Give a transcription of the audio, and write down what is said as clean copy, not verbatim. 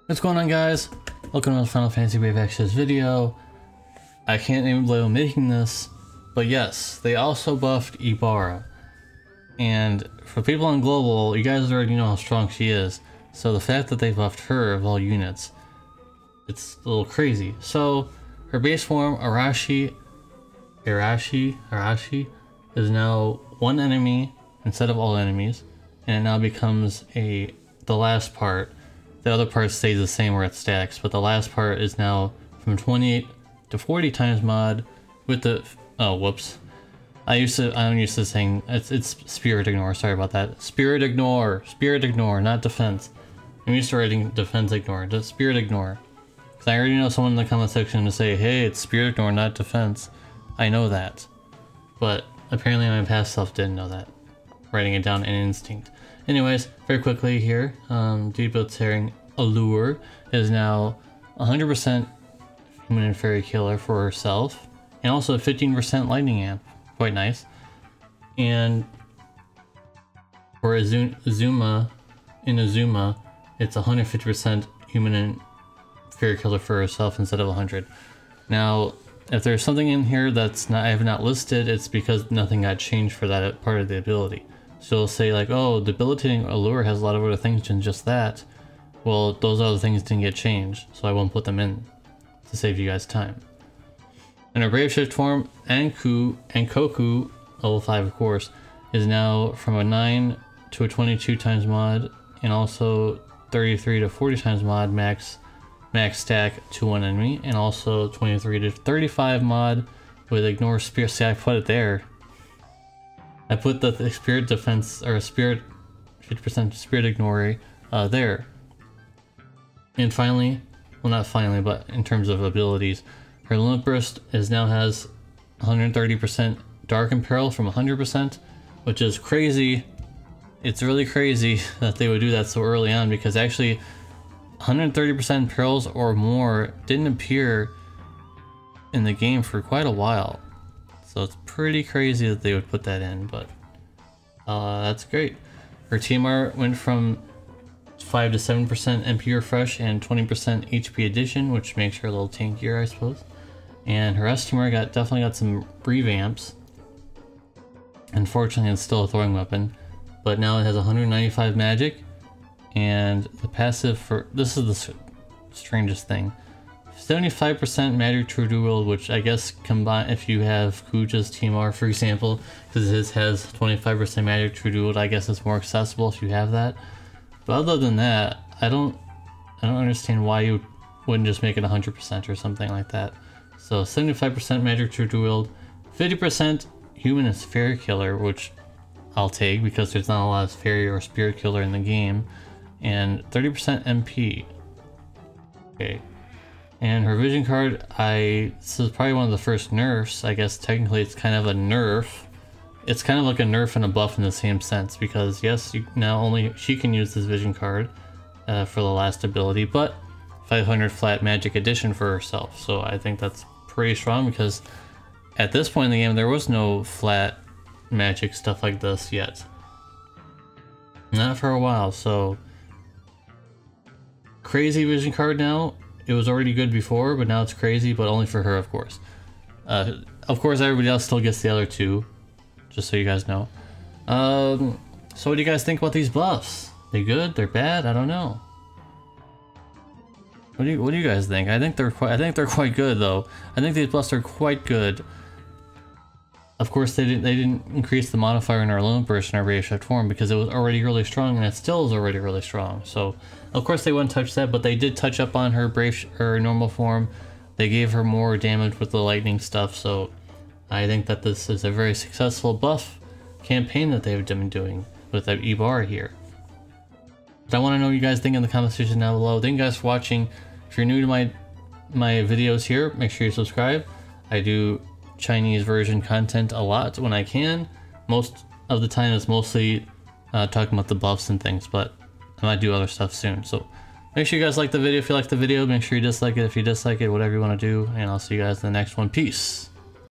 What's going on, guys? Welcome to the Final Fantasy Wave Access video. I can't even believe I'm making this, but yes, they also buffed Ibara. And for people on Global, you guys already know how strong she is. So the fact that they buffed her of all units, it's a little crazy. So her base form, Arashi, is now one enemy instead of all enemies, and it now becomes the last part. The other part stays the same where it stacks, but the last part is now from 28 to 40 times mod with the I'm used to saying it's spirit ignore, sorry about that. Spirit ignore, not defense. I'm used to writing defense ignore, just spirit ignore. Cause I already know someone in the comment section to say, hey, it's spirit ignore, not defense. I know that. But apparently my past self didn't know that. Writing it down in instinct. Anyways, very quickly here, debilitating Allure is now 100% human and fairy killer for herself, and also a 15% lightning amp, quite nice. And for Azuma, it's 150% human and fairy killer for herself instead of 100. Now, if there's something in here that's I have not listed, it's because nothing got changed for that part of the ability. So it'll say like, oh, debilitating Allure has a lot of other things than just that. Well, those other things didn't get changed, so I won't put them in to save you guys time. In her Brave Shift form, Ankoku, level 5 of course, is now from a 9 to a 22 times mod, and also 33 to 40 times mod max stack to one enemy, and also 23 to 35 mod with ignore spirit. See, I put it there. I put the spirit defense, or spirit 50% spirit ignore there. And finally, well, not finally, but in terms of abilities, her Limit Burst now has 130% Dark Imperil from 100%, which is crazy. It's really crazy that they would do that so early on, because actually 130% perils or more didn't appear in the game for quite a while. So it's pretty crazy that they would put that in, but that's great. Her TMR went from 5 to 7% MP refresh and 20% HP addition, which makes her a little tankier, I suppose. And her STMR definitely got some revamps. Unfortunately, it's still a throwing weapon, but now it has 195 magic, and the passive for this is the strangest thing. 75% magic true dual, which I guess combine if you have Kuja's TMR, for example, because his has 25% magic true dual, I guess it's more accessible if you have that. But other than that, I don't understand why you wouldn't just make it 100% or something like that. So 75% magic true dual, 50% human and fairy killer, which I'll take because there's not a lot of fairy or spirit killer in the game, and 30% MP. Okay. And her vision card, this is probably one of the first nerfs. I guess technically it's kind of a nerf. It's kind of like a nerf and a buff in the same sense, because yes, now only she can use this vision card for the last ability, but 500 flat magic addition for herself. So I think that's pretty strong, because at this point in the game there was no flat magic stuff like this yet. Not for a while, so crazy vision card now. It was already good before, but now it's crazy, but only for her, of course. Of course, everybody else still gets the other two, just so you guys know. So what do you guys think about these buffs? They good? They're bad? I don't know. What do you guys think? I think they're quite good, though. I think these buffs are quite good. Of course, they didn't increase the modifier in our Limit Burst in our Brave Shift form, because it was already really strong, and it still is already really strong. So, of course, they wouldn't touch that, but they did touch up on her her normal form. They gave her more damage with the lightning stuff. So, I think that this is a very successful buff campaign that they've been doing with Ibara here. But I want to know what you guys think in the comment section down below. Thank you guys for watching. If you're new to my videos here, make sure you subscribe. I do Chinese version content a lot when I can. Most of the time it's mostly talking about the buffs and things, but I might do other stuff soon. So make sure you guys like the video if you like the video. Make sure you dislike it if you dislike it, whatever you want to do. And I'll see you guys in the next one. Peace.